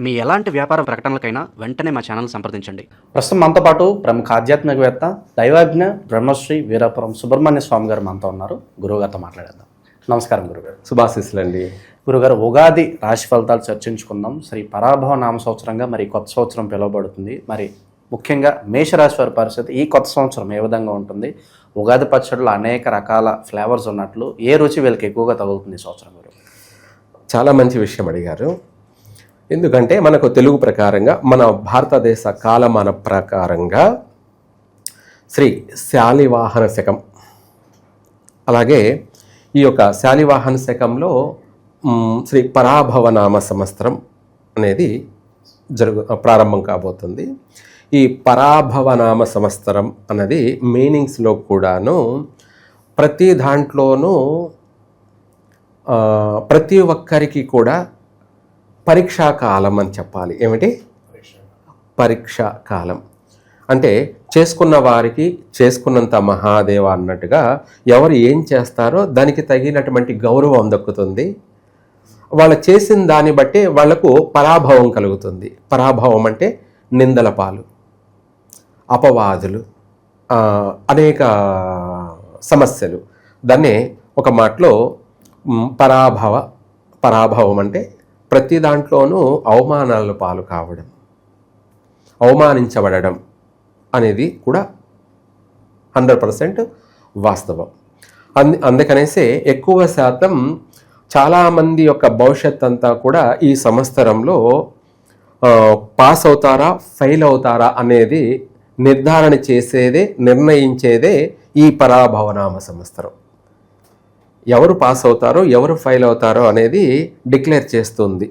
మీ ఎలాంటి వ్యాపార ప్రకటనలకైనా వెంటనే మా ఛానల్ సంప్రదించండి. ప్రస్తుతం మనతో పాటు ప్రముఖ ఆధ్యాత్మికవేత్త దైవాజ్ఞ బ్రహ్మశ్రీ వీరాపురం సుబ్రహ్మణ్య స్వామి గారు మనతో ఉన్నారు. గురువుగారితో మాట్లాడేద్దాం. నమస్కారం గురుగారు. శుభాశీస్సులండి. గురుగారు, ఉగాది రాశి ఫలితాలు చర్చించుకుందాం. శ్రీ పరాభవ నామ సంవత్సరంగా మరి కొత్త సంవత్సరం పిలువబడుతుంది. మరి ముఖ్యంగా మేషరాశి వారి పరిస్థితి ఈ కొత్త సంవత్సరం ఏ విధంగా ఉంటుంది? ఉగాది పచ్చడిలో అనేక రకాల ఫ్లేవర్స్ ఉన్నట్లు ఏ రుచి వీళ్ళకి ఎక్కువగా తగులుతుంది ఈ సంవత్సరం? గురు చాలా మంచి విషయం అడిగారు. ఎందుకంటే మనకు తెలుగు ప్రకారంగా మన భారతదేశ కాలమాన ప్రకారంగా శ్రీ శాలివాహన శకం, అలాగే ఈ యొక్క శాలివాహన శకంలో శ్రీ పరాభవనామ సంవత్సరం అనేది ప్రారంభం కాబోతుంది. ఈ పరాభవనామ సంవత్సరం అన్నది మీనింగ్స్లో కూడాను ప్రతి దాంట్లోనూ ప్రతి ఒక్కరికి కూడా పరీక్షా కాలం అని చెప్పాలి. ఏమిటి? పరీక్షా కాలం అంటే చేసుకున్న వారికి చేసుకున్నంత మహాదేవ అన్నట్టుగా ఎవరు ఏం చేస్తారో దానికి తగినటువంటి గౌరవం దక్కుతుంది. వాళ్ళు చేసిన దాన్ని బట్టి వాళ్లకు పరాభవం కలుగుతుంది. పరాభవం అంటే నిందల పాలు, అపవాదులు, అనేక సమస్యలు. దాన్నే ఒక మాటలో పరాభవం అంటే ప్రతి దాంట్లోనూ అవమానాల పాలు కావడం, అవమానించబడడం అనేది కూడా 100% వాస్తవం. అందుకనేసే ఎక్కువ శాతం చాలామంది యొక్క భవిష్యత్ అంతా కూడా ఈ సంవత్సరంలో పాస్ అవుతారా ఫెయిల్ అవుతారా అనేది నిర్ధారణ చేసేదే, నిర్ణయించేదే ఈ పరాభవనామ సంవత్సరం. ఎవరు పాస్ అవుతారో ఎవరు ఫెయిల్ అవుతారో అనేది డిక్లేర్ చేస్తుంది.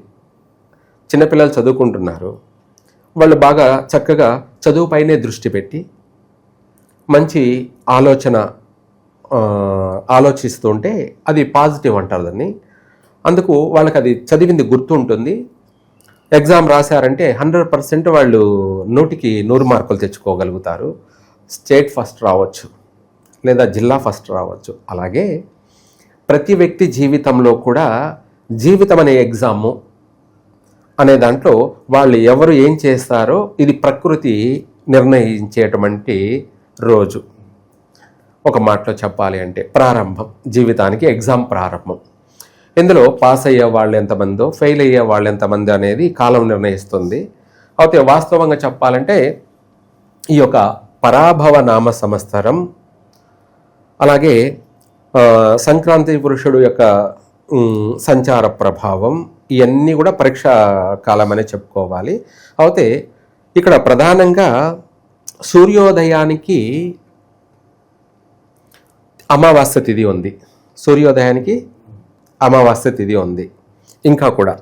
చిన్నపిల్లలు చదువుకుంటున్నారు, వాళ్ళు బాగా చక్కగా చదువుపైనే దృష్టి పెట్టి మంచి ఆలోచిస్తుంటే అది పాజిటివ్ అంటారు దాన్ని. అందుకు వాళ్ళకి అది చదివింది గుర్తుంటుంది. ఎగ్జామ్ రాశారంటే 100% వాళ్ళు 100కి 100 మార్కులు తెచ్చుకోగలుగుతారు. స్టేట్ ఫస్ట్ రావచ్చు లేదా జిల్లా ఫస్ట్ రావచ్చు. అలాగే ప్రతి వ్యక్తి జీవితంలో కూడా జీవితం అనే ఎగ్జాము అనే దాంట్లో వాళ్ళు ఎవరు ఏం చేస్తారో ఇది ప్రకృతి నిర్ణయించేటువంటి రోజు. ఒక మాటలో చెప్పాలి అంటే ప్రారంభం, జీవితానికి ఎగ్జామ్ ప్రారంభం. ఇందులో పాస్ అయ్యే వాళ్ళు ఎంతమందో ఫెయిల్ అయ్యే వాళ్ళు ఎంతమంది అనేది కాలం నిర్ణయిస్తుంది. అయితే వాస్తవంగా చెప్పాలంటే ఈ యొక్క పరాభవ నామ సంవత్సరం, అలాగే సంక్రాంతి పురుషుడు యొక్క సంచార ప్రభావం, ఇవన్నీ కూడా పరీక్షా కాలం అనే చెప్పుకోవాలి. అయితే ఇక్కడ ప్రధానంగా సూర్యోదయానికి అమావాస్య తిథి ఉంది. సూర్యోదయానికి అమావాస్య తిథి ఉంది. ఇంకా కూడా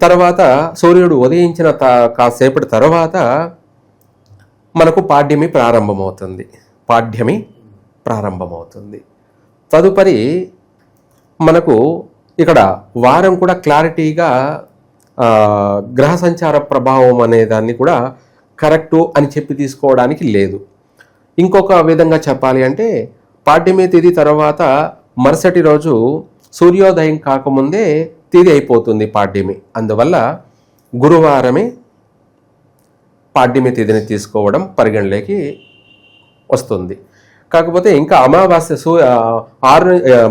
తర్వాత సూర్యుడు ఉదయించిన కాసేపటి తర్వాత మనకు పాడ్యమి ప్రారంభమవుతుంది. తదుపరి మనకు ఇక్కడ వారం కూడా క్లారిటీగా గ్రహ సంచార ప్రభావం అనే దాన్ని కూడా కరెక్టు అని చెప్పి తీసుకోవడానికి లేదు. ఇంకొక విధంగా చెప్పాలి అంటే పాడ్యమి తిథి తర్వాత మరుసటి రోజు సూర్యోదయం కాకముందే తిథి అయిపోతుంది పాడ్యమి. అందువల్ల గురువారమే పాడ్యమి తిథిని తీసుకోవడం పరిగణలోకి వస్తుంది. కాకపోతే ఇంకా అమావాస్య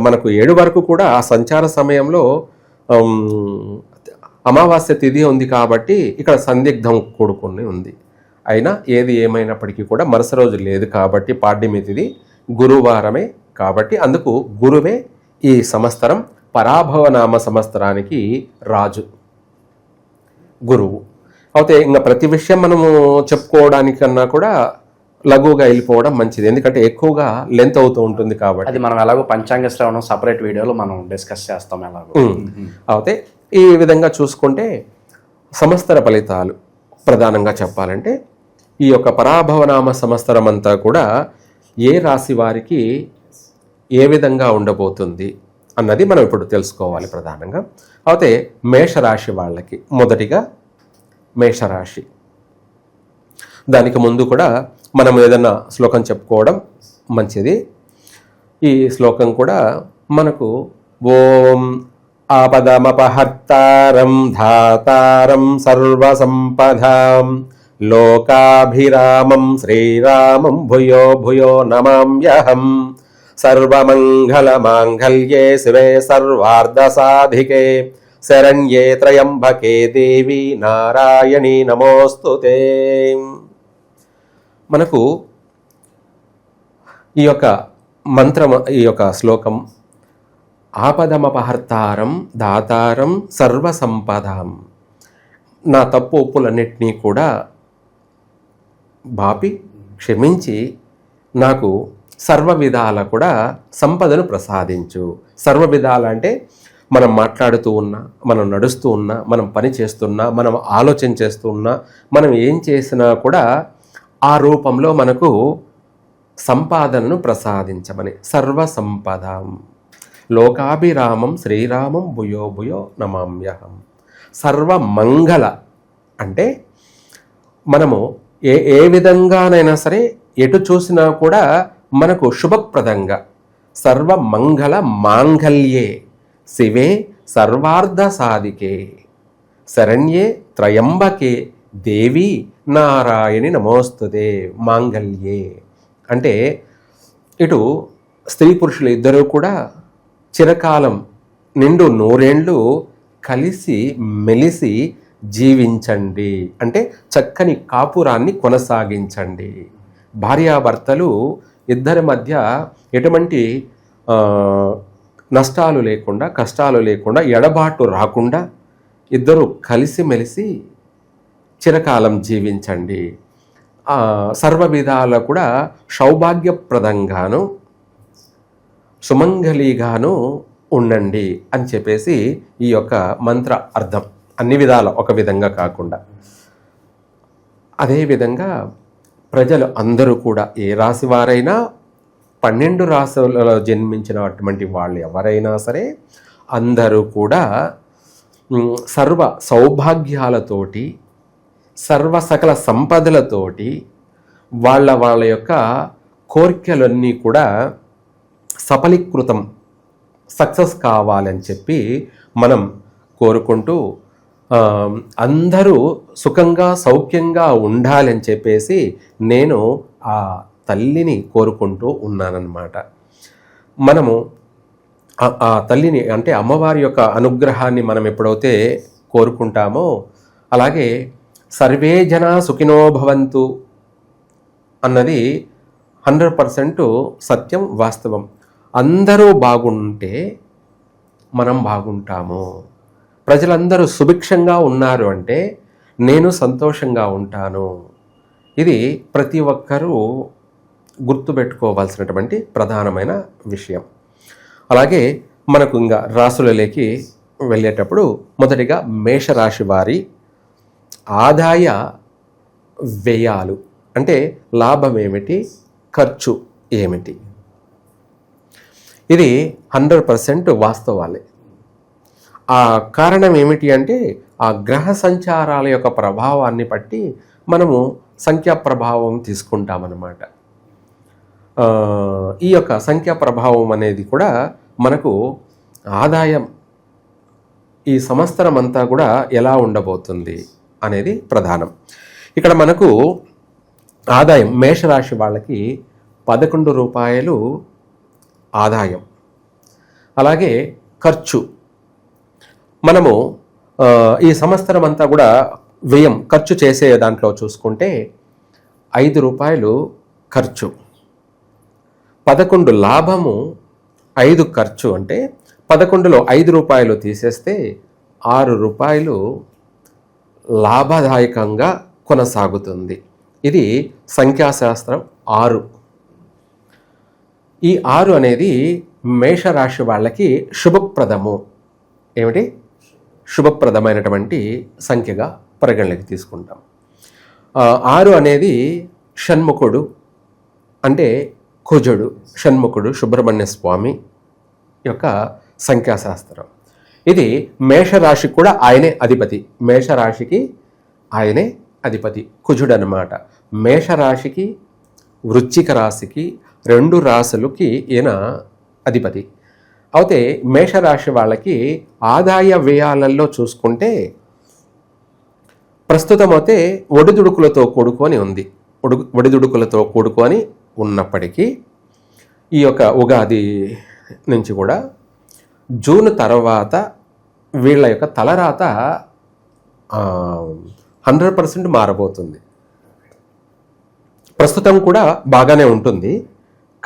మనకు 7 వరకు కూడా ఆ సంచార సమయంలో అమావాస్య తిథి ఉంది కాబట్టి ఇక్కడ సందిగ్ధం కూడుకుని ఉంది. అయినా ఏది ఏమైనప్పటికీ కూడా మరుసటి రోజు లేదు కాబట్టి పాడ్యమి తిథి గురువారమే కాబట్టి అందుకు గురువే ఈ సంవత్సరం పరాభవనామ సంవత్సరానికి రాజు, గురువు. అయితే ఇంకా ప్రతి విషయం మనము చెప్పుకోవడానికన్నా కూడా లఘువుగా వెళ్ళిపోవడం మంచిది. ఎందుకంటే ఎక్కువగా లెంత్ అవుతూ ఉంటుంది కాబట్టి అది మనం ఎలాగో పంచాంగ శ్రవణం సపరేట్ వీడియోలో మనం డిస్కస్ చేస్తాం ఎలాగో. అయితే ఈ విధంగా చూసుకుంటే సంవత్సర ఫలితాలు ప్రధానంగా చెప్పాలంటే ఈ యొక్క పరాభవనామ సంవత్సరం అంతా కూడా ఏ రాశి వారికి ఏ విధంగా ఉండబోతుంది అన్నది మనం ఇప్పుడు తెలుసుకోవాలి ప్రధానంగా. అయితే మేషరాశి వాళ్ళకి మొదటిగా మేషరాశి, దానికి ముందు కూడా మనం ఏదన్నా శ్లోకం చెప్పుకోవడం మంచిది. ఈ శ్లోకం కూడా మనకు ఓం ఆపదమపహర్తారం ధాతారం సర్వసంపదాం లోకాభిరామం శ్రీరామం భూయో భూయో నమామ్యహం. సర్వమంగళమాంగళ్యే శివే సర్వార్ధసాధికే శరణ్యే త్రయంబకే దేవి నారాయణి నమోస్తుతే. మనకు ఈ యొక్క మంత్రం, ఈ యొక్క శ్లోకం ఆపదమపహర్తారం దాతారం సర్వసంపదాం, నా తప్పు ఒప్పులన్నిటినీ కూడా బాపి క్షమించి నాకు సర్వ విధాల కూడా సంపదను ప్రసాదించు. సర్వ విధాల అంటే మనం మాట్లాడుతూ ఉన్నా, మనం నడుస్తూ ఉన్నా, మనం పని చేస్తున్నా, మనం ఆలోచన చేస్తూ ఉన్నా, మనం ఏం చేసినా కూడా ఆ రూపంలో మనకు సంపాదనను ప్రసాదించమని. సర్వ సంపదాం లోకాభిరామం శ్రీరామం భూయో భూయో నమామ్యహం. సర్వమంగళ అంటే మనము ఏ విధంగానైనా సరే ఎటు చూసినా కూడా మనకు శుభప్రదంగా సర్వమంగళ మాంగళ్యే శివే సర్వార్ధ సాధికే శరణ్యే త్రయంబకే దేవి నారాయణి నమోస్తుతే. మాంగళ్యే అంటే ఇటు స్త్రీ పురుషులు ఇద్దరూ కూడా చిరకాలం నిండు నూరేండ్లు కలిసి మెలిసి జీవించండి, అంటే చక్కని కాపురాన్ని కొనసాగించండి. భార్యాభర్తలు ఇద్దరి మధ్య ఎటువంటి నష్టాలు లేకుండా, కష్టాలు లేకుండా, ఎడబాటు రాకుండా ఇద్దరు కలిసిమెలిసి చిరకాలం జీవించండి. సర్వ విధాల కూడా సౌభాగ్యప్రదంగాను సుమంగళిగాను ఉండండి అని చెప్పేసి ఈ యొక్క మంత్ర అర్థం. అన్ని విధాల ఒక విధంగా కాకుండా. అదేవిధంగా ప్రజలు అందరూ కూడా ఏ రాశి వారైనా 12 రాశులలో జన్మించినటువంటి వాళ్ళు ఎవరైనా సరే అందరూ కూడా సర్వ సౌభాగ్యాలతోటి, సర్వ సకల సంపదలతోటి వాళ్ళ యొక్క కోరికలన్నీ కూడా సఫలీకృతం, సక్సెస్ కావాలని చెప్పి మనం కోరుకుంటూ అందరూ సుఖంగా సౌఖ్యంగా ఉండాలని చెప్పేసి నేను ఆ తల్లిని కోరుకుంటూ ఉన్నానన్నమాట. మనము ఆ తల్లిని అంటే అమ్మవారి యొక్క అనుగ్రహాన్ని మనం ఎప్పుడైతే కోరుకుంటామో, అలాగే సర్వే జనా సుఖినో భవంతు అన్నది 100% సత్యం, వాస్తవం. అందరూ బాగుంటే మనం బాగుంటాము. ప్రజలందరూ సుభిక్షంగా ఉన్నారు అంటే నేను సంతోషంగా ఉంటాను. ఇది ప్రతి ఒక్కరూ గుర్తుపెట్టుకోవాల్సినటువంటి ప్రధానమైన విషయం. అలాగే మనకు ఇంకా రాశులలోకి వెళ్ళేటప్పుడు మొదటిగా మేషరాశి వారి ఆదాయ వ్యయాలు అంటే లాభం ఏమిటి, ఖర్చు ఏమిటి, ఇది 100% వాస్తవాలే. ఆ కారణం ఏమిటి అంటే ఆ గ్రహ సంచారాల యొక్క ప్రభావాన్ని బట్టి మనము సంఖ్యా ప్రభావం తీసుకుంటామన్నమాట. ఈ యొక్క సంఖ్యా ప్రభావం అనేది కూడా మనకు ఆదాయం ఈ సంవత్సరం అంతా కూడా ఎలా ఉండబోతుంది అనేది ప్రధానం. ఇక్కడ మనకు ఆదాయం మేషరాశి వాళ్ళకి 11 రూపాయలు ఆదాయం. అలాగే ఖర్చు మనము ఈ సంవత్సరం అంతా కూడా వ్యయం ఖర్చు చేసే దాంట్లో చూసుకుంటే 5 రూపాయలు ఖర్చు, 11 లాభము, 5 ఖర్చు. అంటే 11లో 5 రూపాయలు తీసేస్తే 6 రూపాయలు లాభదాయకంగా కొనసాగుతుంది. ఇది సంఖ్యాశాస్త్రం 6. ఈ 6 అనేది మేషరాశి వాళ్ళకి శుభప్రదము. ఏమిటి? శుభప్రదమైనటువంటి సంఖ్యగా పరిగణలోకి తీసుకుంటాం. 6 అనేది షణ్ముఖుడు అంటే కుజుడు, షణ్ముఖుడు సుబ్రహ్మణ్య స్వామి యొక్క సంఖ్యాశాస్త్రం. ఇది మేషరాశికి కూడా ఆయనే అధిపతి. మేషరాశికి ఆయనే అధిపతి కుజుడు అన్నమాట. మేషరాశికి, వృశ్చిక రాశికి 2 రాశులకి ఈయన అధిపతి. అయితే మేషరాశి వాళ్ళకి ఆదాయ వ్యయాలలో చూసుకుంటే ప్రస్తుతం అయితే ఒడిదుడుకులతో కూడుకొని ఉంది. ఒడిదుడుకులతో కూడుకొని ఉన్నప్పటికీ ఈ యొక్క ఉగాది నుంచి కూడా జూన్ తర్వాత వీళ్ళ యొక్క తలరాత 100% మారబోతుంది. ప్రస్తుతం కూడా బాగానే ఉంటుంది,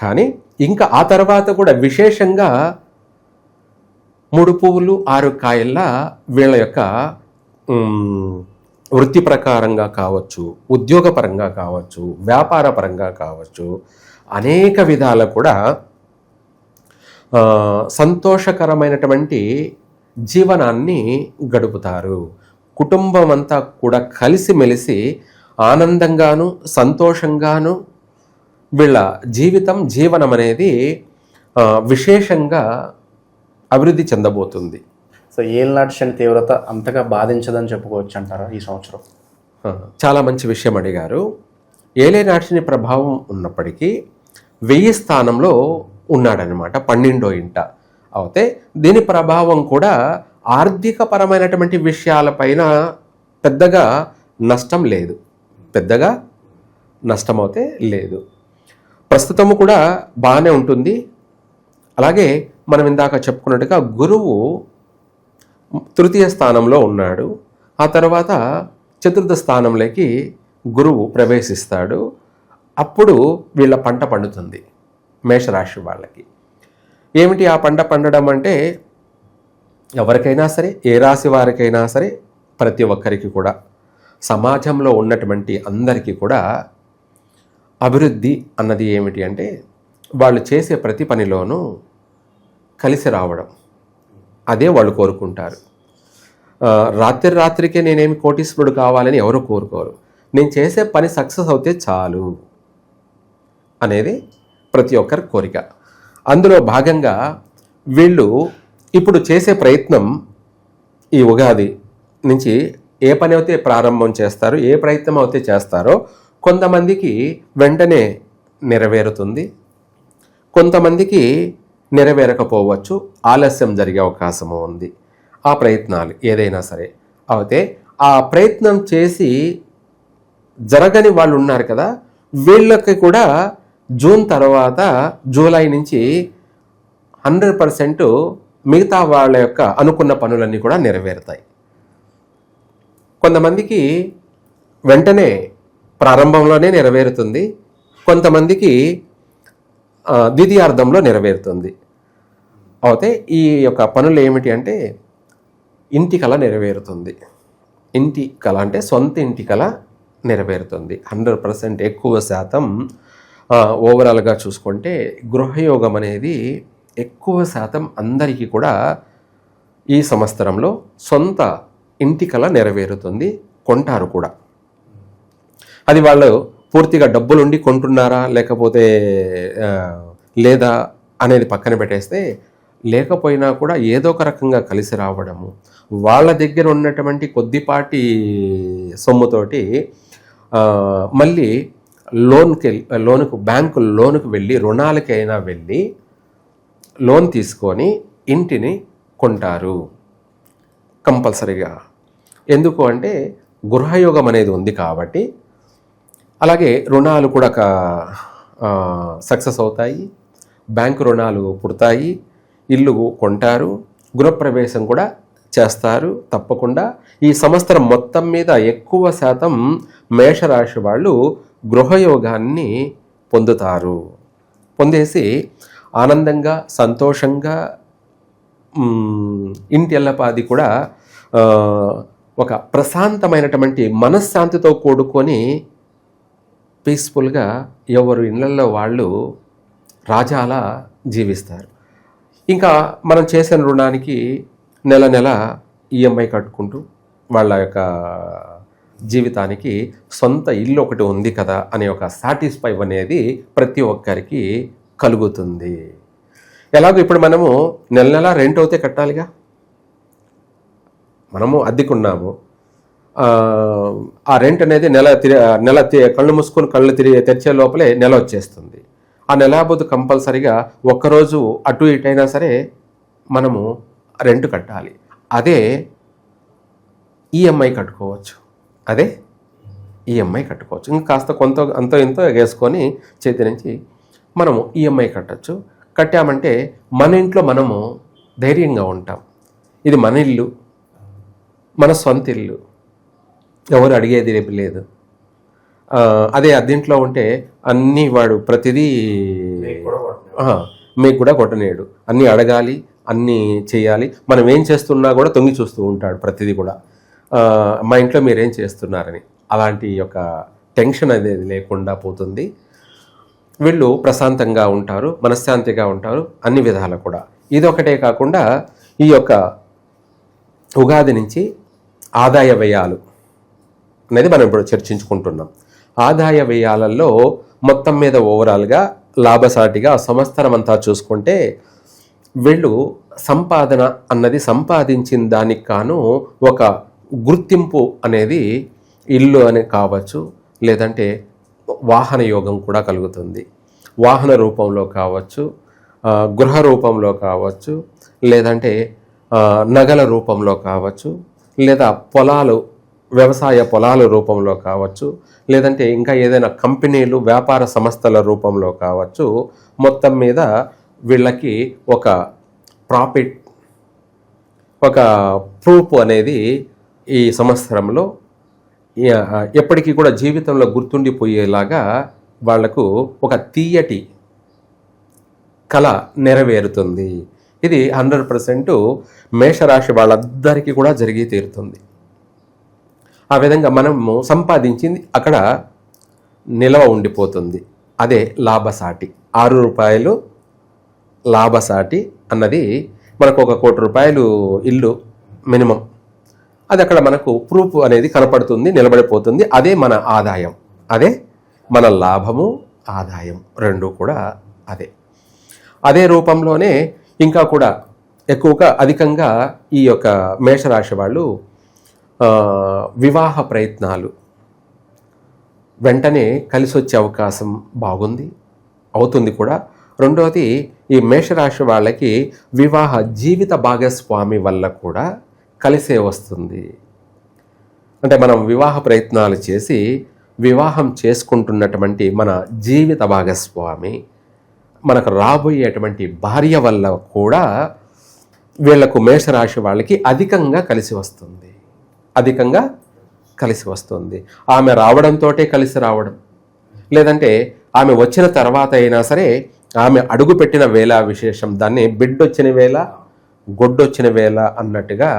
కానీ ఇంకా ఆ తర్వాత కూడా విశేషంగా 3 పువ్వులు 6 కాయల్లా వీళ్ళ యొక్క వృత్తి ప్రకారంగా కావచ్చు, ఉద్యోగపరంగా కావచ్చు, వ్యాపార పరంగా కావచ్చు, అనేక విధాల కూడా సంతోషకరమైనటువంటి జీవనాన్ని గడుపుతారు. కుటుంబం అంతా కూడా కలిసిమెలిసి ఆనందంగాను సంతోషంగాను వీళ్ళ జీవనం అనేది విశేషంగా అభివృద్ధి చెందబోతుంది. సో ఏలినాటి శని తీవ్రత అంతగా బాధించదని చెప్పుకోవచ్చు అంటారా ఈ సంవత్సరం? చాలా మంచి విషయం అడిగారు. ఏలినాటి శని ప్రభావం ఉన్నప్పటికీ 1000 స్థానంలో ఉన్నాడనమాట, 12వ ఇంట. అయితే దీని ప్రభావం కూడా ఆర్థిక పరమైనటువంటి విషయాలపైన పెద్దగా నష్టం లేదు, పెద్దగా నష్టం అయితే లేదు. ప్రస్తుతము కూడా బాగానే ఉంటుంది. అలాగే మనం ఇందాక చెప్పుకున్నట్టుగా గురువు 3వ స్థానంలో ఉన్నాడు. ఆ తర్వాత 4వ స్థానంలోకి గురువు ప్రవేశిస్తాడు. అప్పుడు వీళ్ళ పంట పండుతుంది మేషరాశి వాళ్ళకి. ఏమిటి ఆ పంట పండడం అంటే, ఎవరికైనా సరే, ఏ రాశి వారికైనా సరే, ప్రతి ఒక్కరికి కూడా, సమాజంలో ఉన్నటువంటి అందరికీ కూడా అభివృద్ధి అన్నది ఏమిటి అంటే, వాళ్ళు చేసే ప్రతి పనిలోనూ కలిసి రావడం, అదే వాళ్ళు కోరుకుంటారు. రాత్రికే నేనేమి కోటీశ్వరుడు కావాలని ఎవరు కోరుకోరు. నేను చేసే పని సక్సెస్ అవుతే చాలు అనేది ప్రతి ఒక్కరి కోరిక. అందులో భాగంగా వీళ్ళు ఇప్పుడు చేసే ప్రయత్నం ఈ ఉగాది నుంచి ఏ పని అయితే ప్రారంభం చేస్తారో, ఏ ప్రయత్నం అయితే చేస్తారో, కొంతమందికి వెంటనే నెరవేరుతుంది, కొంతమందికి నెరవేరకపోవచ్చు, ఆలస్యం జరిగే అవకాశము ఉంది. ఆ ప్రయత్నాలు ఏదైనా సరే అయితే ఆ ప్రయత్నం చేసి జరగని వాళ్ళు ఉన్నారు కదా, వీళ్ళకి కూడా జూన్ తర్వాత జూలై నుంచి 100% మిగతా వాళ్ళ యొక్క అనుకున్న పనులన్నీ కూడా నెరవేరుతాయి. కొంతమందికి వెంటనే ప్రారంభంలోనే నెరవేరుతుంది, కొంతమందికి ద్వితీయార్థంలో నెరవేరుతుంది. అయితే ఈ యొక్క పనులు ఏమిటి అంటే, ఇంటి కళ నెరవేరుతుంది. ఇంటి కళ అంటే సొంత ఇంటి కళ నెరవేరుతుంది. 100% ఎక్కువ శాతం ఓవరాల్గా చూసుకుంటే గృహయోగం అనేది ఎక్కువ శాతం అందరికీ కూడా ఈ సంవత్సరంలో సొంత ఇంటి కళ నెరవేరుతుంది, కొంటారు కూడా. అది వాళ్ళు పూర్తిగా డబ్బులుండి కొంటున్నారా లేకపోతే లేదా అనేది పక్కన పెట్టేస్తే, లేకపోయినా కూడా ఏదో ఒక రకంగా కలిసి రావడము, వాళ్ళ దగ్గర ఉన్నటువంటి కొద్దిపాటి సొమ్ముతోటి మళ్ళీ బ్యాంకు లోనుకు వెళ్ళి, రుణాలకైనా వెళ్ళి లోన్ తీసుకొని ఇంటిని కొంటారు కంపల్సరీగా. ఎందుకు అంటే గృహయోగం అనేది ఉంది కాబట్టి. అలాగే రుణాలు కూడా సక్సెస్ అవుతాయి, బ్యాంకు రుణాలు పుడతాయి, ఇల్లు కొంటారు, గృహప్రవేశం కూడా చేస్తారు తప్పకుండా. ఈ సంవత్సరం మొత్తం మీద ఎక్కువ శాతం మేషరాశి వాళ్ళు గృహయోగాన్ని పొందుతారు. పొందేసి ఆనందంగా సంతోషంగా ఇంటి ఎల్లపాది కూడా ఒక ప్రశాంతమైనటువంటి మనశ్శాంతితో కూడుకొని పీస్ఫుల్గా ఎవరు ఇళ్లలో వాళ్ళు రాజాలా జీవిస్తారు. ఇంకా మనం చేసిన రుణానికి నెల నెల ఈఎంఐ కట్టుకుంటూ వాళ్ళ యొక్క జీవితానికి సొంత ఇల్లు ఒకటి ఉంది కదా అనే ఒక సాటిస్ఫై అనేది ప్రతి ఒక్కరికి కలుగుతుంది. ఎలాగో ఇప్పుడు మనము నెల నెల రెంట్ అవుతే కట్టాలిగా, మనము అద్దెకున్నాము, ఆ రెంట్ అనేది నెల కళ్ళు మూసుకొని కళ్ళు తెరిచే లోపలే నెల వచ్చేస్తుంది. ఆ నెలాబోదు కంపల్సరిగా ఒక్కరోజు అటు ఇటైనా సరే మనము రెంట్ కట్టాలి. అదే ఈఎంఐ కట్టుకోవచ్చు. ఇంకా కాస్త అంతో ఇంతో ఎగేసుకొని చేతి నుంచి మనము ఈఎంఐ కట్టచ్చు. కట్టామంటే మన ఇంట్లో మనము ధైర్యంగా ఉంటాం. ఇది మన ఇల్లు, మన సొంత ఇల్లు, ఎవరు అడిగేది రేపు లేదు. అదే అద్దెంట్లో ఉంటే అన్నీ వాడు ప్రతిదీ మీకు కూడా కొట్టనేడు, అన్నీ అడగాలి, అన్నీ చేయాలి. మనం ఏం చేస్తున్నా కూడా తొంగి చూస్తూ ఉంటాడు ప్రతిదీ కూడా. మా ఇంట్లో మీరేం చేస్తున్నారని. అలాంటి యొక్క టెన్షన్ అనేది లేకుండా పోతుంది. వీళ్ళు ప్రశాంతంగా ఉంటారు, మనశ్శాంతిగా ఉంటారు అన్ని విధాలు కూడా. ఇదొకటే కాకుండా ఈ యొక్క ఉగాది నుంచి ఆదాయ వ్యయాలు అనేది మనం ఇప్పుడు చర్చించుకుంటున్నాం. ఆదాయ వ్యయాలలో మొత్తం మీద ఓవరాల్గా లాభసాటిగా సంవత్సరం అంతా చూసుకుంటే వీళ్ళు సంపాదన అన్నది సంపాదించిన దానికి కాను ఒక గుర్తింపు అనేది ఇల్లు అని కావచ్చు, లేదంటే వాహన యోగం కూడా కలుగుతుంది. వాహన రూపంలో కావచ్చు, గృహ రూపంలో కావచ్చు, లేదంటే నగల రూపంలో కావచ్చు, లేదా వ్యవసాయ పొలాల రూపంలో కావచ్చు, లేదంటే ఇంకా ఏదైనా కంపెనీలు వ్యాపార సంస్థల రూపంలో కావచ్చు. మొత్తం మీద వీళ్ళకి ఒక ప్రాఫిట్, ఒక ప్రూఫ్ అనేది ఈ సంవత్సరంలో ఎప్పటికీ కూడా జీవితంలో గుర్తుండిపోయేలాగా వాళ్లకు ఒక తీయటి కళ నెరవేరుతుంది. ఇది 100% మేషరాశి వాళ్ళందరికీ కూడా జరిగి తీరుతుంది. ఆ విధంగా మనము సంపాదించింది అక్కడ నిలవ ఉండిపోతుంది. అదే లాభసాటి. 6 రూపాయలు లాభసాటి అన్నది మనకు 1 కోటి రూపాయలు ఇల్లు మినిమం, అది అక్కడ మనకు ప్రూఫ్ అనేది కనపడుతుంది, నిలబడిపోతుంది. అదే మన ఆదాయం, అదే మన లాభము, ఆదాయం రెండు కూడా అదే రూపంలోనే ఇంకా కూడా ఎక్కువగా అధికంగా ఈ యొక్క మేషరాశి వాళ్ళు వివాహ ప్రయత్నాలు వెంటనే కలిసి వచ్చే అవకాశం బాగుంది, అవుతుంది కూడా. రెండవది, ఈ మేషరాశి వాళ్ళకి వివాహ జీవిత భాగస్వామి వల్ల కూడా కలిసే వస్తుంది. అంటే మనం వివాహ ప్రయత్నాలు చేసి వివాహం చేసుకుంటున్నటువంటి మన జీవిత భాగస్వామి, మనకు రాబోయేటువంటి భార్య వల్ల కూడా వీళ్లకు మేషరాశి వాళ్ళకి అధికంగా కలిసి వస్తుంది. ఆమె రావడంతో కలిసి రావడం, లేదంటే ఆమె వచ్చిన తర్వాత అయినా సరే ఆమె అడుగు పెట్టిన వేళ విశేషం, దాన్ని బిడ్డొచ్చిన వేళ గొడ్డొచ్చిన వేళ అన్నట్టుగా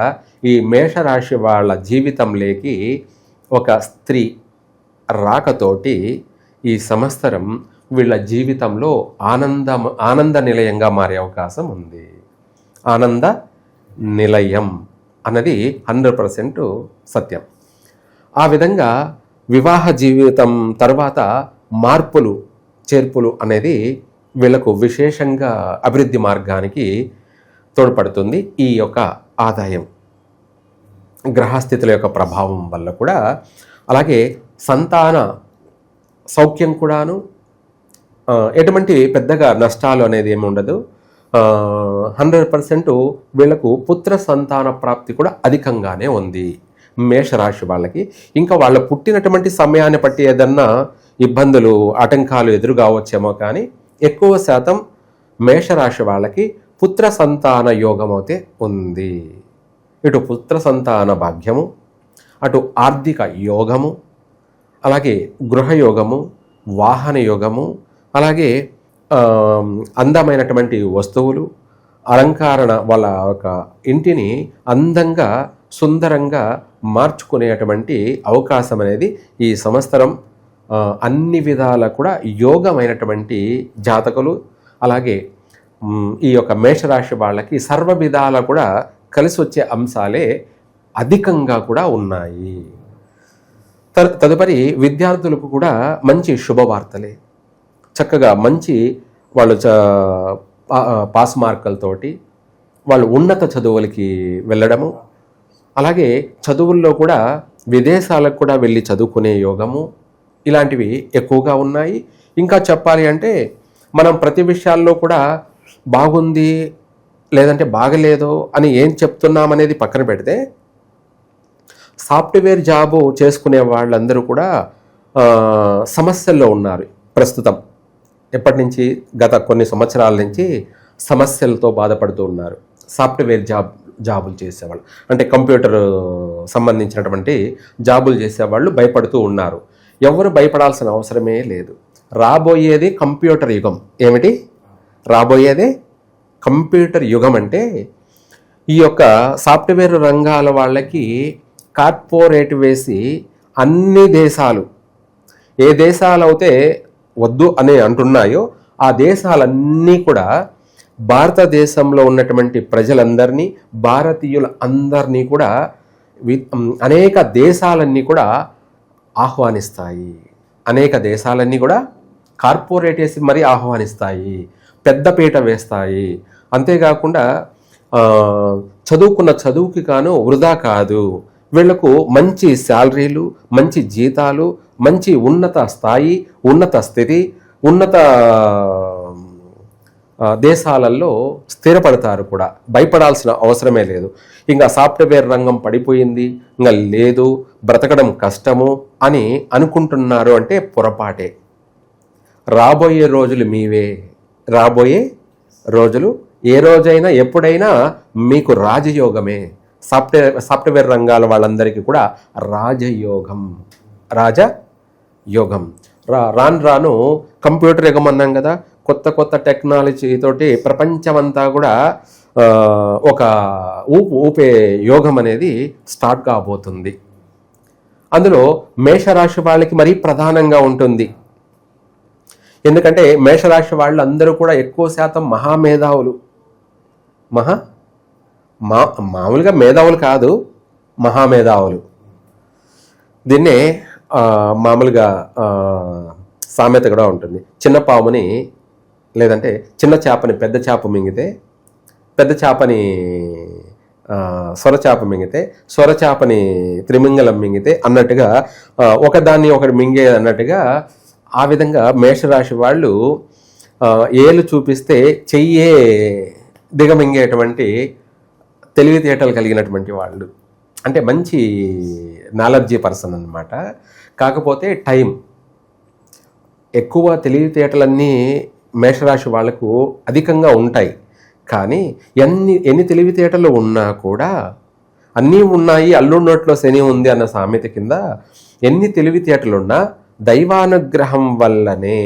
ఈ మేషరాశి వాళ్ళ జీవితంలోకి ఒక స్త్రీ రాకతోటి ఈ సంవత్సరం వీళ్ళ జీవితంలో ఆనంద నిలయంగా మారే అవకాశం ఉంది. ఆనంద నిలయం అన్నది 100% సత్యం. ఆ విధంగా వివాహ జీవితం తర్వాత మార్పులు చేర్పులు అనేది వీళ్ళకు విశేషంగా అభివృద్ధి మార్గానికి తోడ్పడుతుంది. ఈ యొక్క ఆదాయం గ్రహస్థితుల యొక్క ప్రభావం వల్ల కూడా, అలాగే సంతాన సౌఖ్యం కూడాను, ఎటువంటి పెద్దగా నష్టాలు అనేది ఏమి ఉండదు. 100% వీళ్లకు పుత్ర సంతాన ప్రాప్తి కూడా అధికంగానే ఉంది మేషరాశి వాళ్ళకి. ఇంకా వాళ్ళ పుట్టినటువంటి సమయాన్ని బట్టి ఏదన్నా ఇబ్బందులు ఆటంకాలు ఎదురుగావచ్చేమో, కానీ ఎక్కువ శాతం మేషరాశి వాళ్ళకి పుత్ర సంతాన యోగం అయితే ఉంది. ఇటు పుత్ర సంతాన భాగ్యము, అటు ఆర్థిక యోగము, అలాగే గృహయోగము, వాహన యోగము, అలాగే అందమైనటువంటి వస్తువులు, అలంకరణ, వాళ్ళ ఒక ఇంటిని అందంగా సుందరంగా మార్చుకునేటువంటి అవకాశం అనేది ఈ సంవత్సరం అన్ని విధాల కూడా యోగమైనటువంటి జాతకులు, అలాగే ఈ యొక్క మేషరాశి వాళ్ళకి సర్వ విధాల కూడా కలిసి వచ్చే అంశాలే అధికంగా కూడా ఉన్నాయి. తదుపరి విద్యార్థులకు కూడా మంచి శుభవార్తలే. చక్కగా మంచి వాళ్ళు పాస్ మార్కులతోటి వాళ్ళు ఉన్నత చదువులకి వెళ్ళడము, అలాగే చదువుల్లో కూడా విదేశాలకు కూడా వెళ్ళి చదువుకునే యోగము, ఇలాంటివి ఎక్కువగా ఉన్నాయి. ఇంకా చెప్పాలి అంటే మనం ప్రతి విషయాల్లో కూడా బాగుంది లేదంటే బాగలేదు అని ఏం చెప్తున్నామనేది పక్కన పెడితే సాఫ్ట్వేర్ జాబు చేసుకునే వాళ్ళందరూ కూడా సమస్యల్లో ఉన్నారు ప్రస్తుతం. ఎప్పటి నుంచి? గత కొన్ని సంవత్సరాల నుంచి సమస్యలతో బాధపడుతూ ఉన్నారు. సాఫ్ట్వేర్ జాబులు చేసేవాళ్ళు, అంటే కంప్యూటర్ సంబంధించినటువంటి జాబులు చేసేవాళ్ళు భయపడుతూ ఉన్నారు. ఎవరు భయపడాల్సిన అవసరమే లేదు. రాబోయేది కంప్యూటర్ యుగం. ఏమిటి రాబోయేది? కంప్యూటర్ యుగం. అంటే ఈ యొక్క సాఫ్ట్వేర్ రంగాల వాళ్ళకి కార్పొరేట్ వేసి అన్ని దేశాలు, ఏ దేశాలు అయితే వద్దు అని అంటున్నాయో ఆ దేశాలన్నీ కూడా భారతదేశంలో ఉన్నటువంటి ప్రజలందరినీ, భారతీయుల అందరినీ కూడా అనేక దేశాలన్నీ కూడా ఆహ్వానిస్తాయి. అనేక దేశాలన్నీ కూడా కార్పొరేట్ వేసి మరీ ఆహ్వానిస్తాయి, పెద్దపీట వేస్తాయి. అంతేకాకుండా చదువుకున్న చదువుకి కాను వృధా కాదు, వీళ్లకు మంచి శాలరీలు, మంచి జీతాలు, మంచి ఉన్నత స్థాయి, ఉన్నత స్థితి, ఉన్నత దేశాలలో స్థిరపడతారు కూడా. భయపడాల్సిన అవసరమే లేదు. ఇంకా సాఫ్ట్వేర్ రంగం పడిపోయింది, ఇంకా లేదు, బ్రతకడం కష్టము అని అనుకుంటున్నారు అంటే పొరపాటే. రాబోయే రోజులు మీవే. రాబోయే రోజులు ఏ రోజైనా ఎప్పుడైనా మీకు రాజయోగమే. సాఫ్ట్వేర్ రంగాల వాళ్ళందరికీ కూడా రాజయోగం. రాను రాను కంప్యూటర్ యుగం అన్నాం కదా, కొత్త కొత్త టెక్నాలజీ తోటి ప్రపంచమంతా కూడా ఒక ఊపే యోగం అనేది స్టార్ట్ కాబోతుంది. అందులో మేషరాశి వాళ్ళకి మరీ ప్రధానంగా ఉంటుంది. ఎందుకంటే మేషరాశి వాళ్ళు అందరూ కూడా ఎక్కువ శాతం మహామేధావులు. మామూలుగా మేధావులు కాదు, మహామేధావులు. దీన్నే మామూలుగా సామెత కూడా ఉంటుంది. చిన్న పాముని, లేదంటే చిన్న చేపని పెద్ద చేప మింగితే, పెద్ద చేపని సొరచేప మింగితే, సొరచేపని త్రిమింగలం మింగితే అన్నట్టుగా, ఒకదాన్ని ఒకటి మింగే అన్నట్టుగా, ఆ విధంగా మేషరాశి వాళ్ళు ఏలు చూపిస్తే చెయ్యే దిగమింగేటువంటి తెలివితేటలు కలిగినటువంటి వాళ్ళు. అంటే మంచి నాలెడ్జీ పర్సన్ అన్నమాట. కాకపోతే టైం ఎక్కువ, తెలివితేటలన్నీ మేషరాశి వాళ్లకు అధికంగా ఉంటాయి. కానీ ఎన్ని తెలివితేటలు ఉన్నా కూడా, అన్నీ ఉన్నాయి అల్లున్నట్లో శని ఉంది అన్న సామెత కింద, ఎన్ని తెలివితేటలున్నా దైవానుగ్రహం వల్లనే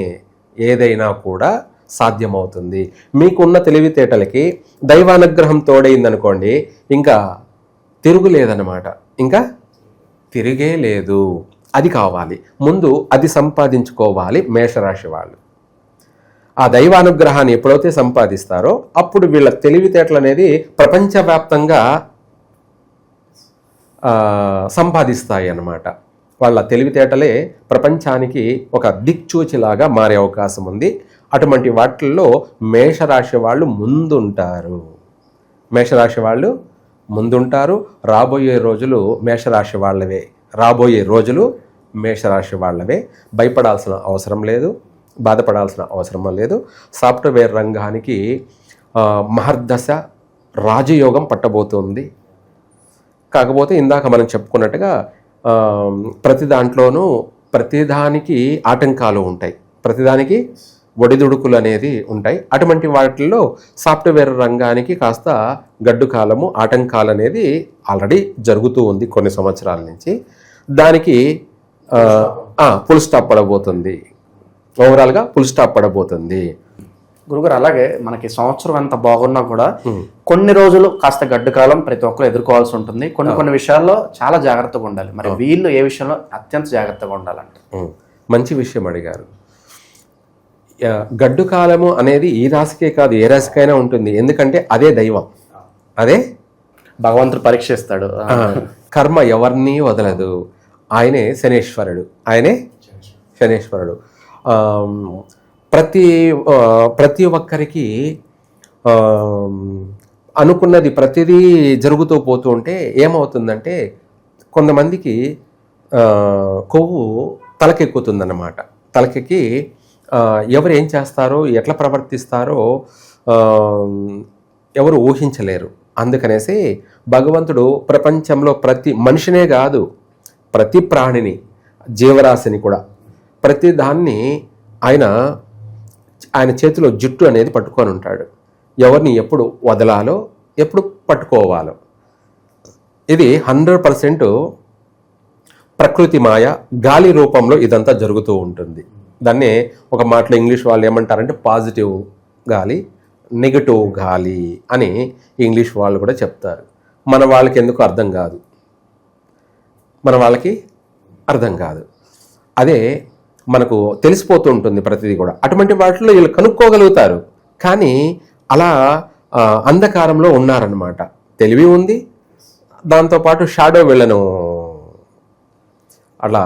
ఏదైనా కూడా సాధ్యమవుతుంది. మీకున్న తెలివితేటలకి దైవానుగ్రహం తోడైందనుకోండి, ఇంకా తిరుగులేదన్నమాట. ఇంకా తిరిగే లేదు. అది కావాలి. ముందు అది సంపాదించుకోవాలి మేషరాశి వాళ్ళు. ఆ దైవానుగ్రహాన్ని ఎప్పుడైతే సంపాదిస్తారో అప్పుడు వీళ్ళ తెలివితేటలు అనేది ప్రపంచవ్యాప్తంగా సంపాదిస్తాయి అన్నమాట. వాళ్ళ తెలివితేటలే ప్రపంచానికి ఒక దిక్చూచిలాగా మారే అవకాశం ఉంది. అటువంటి వాటిల్లో మేషరాశి వాళ్ళు ముందుంటారు. మేషరాశి వాళ్ళు ముందుంటారు. రాబోయే రోజులు మేషరాశి వాళ్ళవే. రాబోయే రోజులు మేషరాశి వాళ్ళవే. భయపడాల్సిన అవసరం లేదు, బాధపడాల్సిన అవసరం లేదు. సాఫ్ట్వేర్ రంగానికి మహర్దశ రాజయోగం పట్టబోతుంది. కాకపోతే ఇందాక మనం చెప్పుకున్నట్టుగా ప్రతి దాంట్లోనూ ప్రతిదానికి ఆటంకాలు ఉంటాయి, ప్రతిదానికి ఒడిదుడుకులు అనేది ఉంటాయి. అటువంటి వాటిల్లో సాఫ్ట్వేర్ రంగానికి కాస్త గడ్డు కాలము, ఆటంకాలు అనేది ఆల్రెడీ జరుగుతూ ఉంది కొన్ని సంవత్సరాల నుంచి. దానికి ఫుల్ స్టాప్ పడబోతుంది. ఓవరాల్గా ఫుల్ స్టాప్ పడబోతుంది. గురుగారు, అలాగే మనకి సంవత్సరం ఎంత బాగున్నా కూడా కొన్ని రోజులు కాస్త గడ్డు కాలం ప్రతి ఒక్కరు ఎదుర్కోవాల్సి ఉంటుంది. కొన్ని విషయాల్లో చాలా జాగ్రత్తగా ఉండాలి. మరి వీళ్ళు ఏ విషయంలో అత్యంత జాగ్రత్తగా ఉండాలంటే? మంచి విషయం అడిగారు. గడ్డు కాలము అనేది ఈ రాశికే కాదు, ఏ రాశికైనా ఉంటుంది. ఎందుకంటే అదే దైవం, అదే భగవంతుడు పరీక్షిస్తాడు. కర్మ ఎవరిని వదలదు. ఆయనే శనేశ్వరుడు. ప్రతి ఒక్కరికి అనుకున్నది ప్రతిదీ జరుగుతూ పోతూ ఉంటే ఏమవుతుందంటే కొంతమందికి కొవ్వు తలకెక్కుతుందన్నమాట. తలకెక్కి ఎవరు ఏం చేస్తారో, ఎట్లా ప్రవర్తిస్తారో ఎవరు ఊహించలేరు. అందుకనేసి భగవంతుడు ప్రపంచంలో ప్రతి మనిషినే కాదు, ప్రతి ప్రాణిని, జీవరాశిని కూడా, ప్రతి దాన్ని ఆయన చేతిలో జుట్టు అనేది పట్టుకొని ఉంటాడు. ఎవరిని ఎప్పుడు వదలాలో, ఎప్పుడు పట్టుకోవాలో. ఇది 100% ప్రకృతి మాయ, గాలి రూపంలో ఇదంతా జరుగుతూ ఉంటుంది. దాన్నే ఒక మాటలో ఇంగ్లీష్ వాళ్ళు ఏమంటారంటే పాజిటివ్ గాలి, నెగటివ్ గాలి అని ఇంగ్లీష్ వాళ్ళు కూడా చెప్తారు. మన వాళ్ళకి ఎందుకు అర్థం కాదు, అర్థం కాదు. అదే మనకు తెలిసిపోతూ ఉంటుంది ప్రతిదీ కూడా. అటువంటి వాటిలో వీళ్ళు కనుక్కోగలుగుతారు, కానీ అలా అంధకారంలో ఉన్నారనమాట. తెలివి ఉంది, దాంతోపాటు షాడో వీళ్ళను అలా